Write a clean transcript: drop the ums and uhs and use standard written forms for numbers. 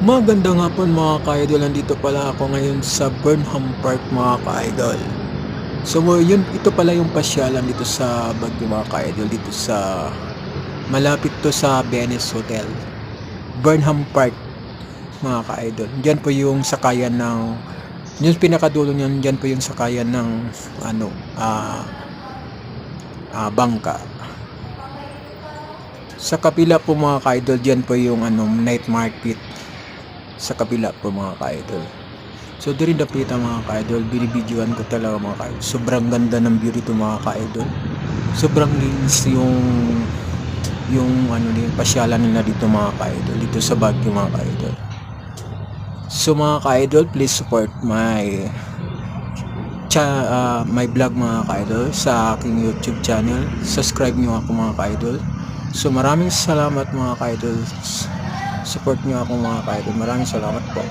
Magandang hapon mga ka-idol, nandito pala ako ngayon sa Burnham Park mga ka-idol. So yun, ito pala yung pasyalan dito sa Baguio mga ka-idol, dito sa malapit to sa Venice Hotel. Burnham Park mga ka-idol. Diyan po yung sakayan ng, yung pinakadulo niyan, diyan po yung sakayan ng ano, bangka. Sa kapila po mga ka-idol, diyan po yung night market. Sa kabila po mga ka-idol. So diri dapita mga ka-idol, binibidyoan ko talaga mga ka-idol. Sobrang ganda ng view dito mga ka-idol. Sobrang linis yung pasyalan nila dito mga ka-idol, dito sa Baguio mga ka-idol. So mga ka-idol, please support my vlog mga ka-idol sa aking YouTube channel. Subscribe nyo ako mga ka-idol. So maraming salamat mga ka-idol. Support nyo ako mga ka-idol. Maraming salamat po.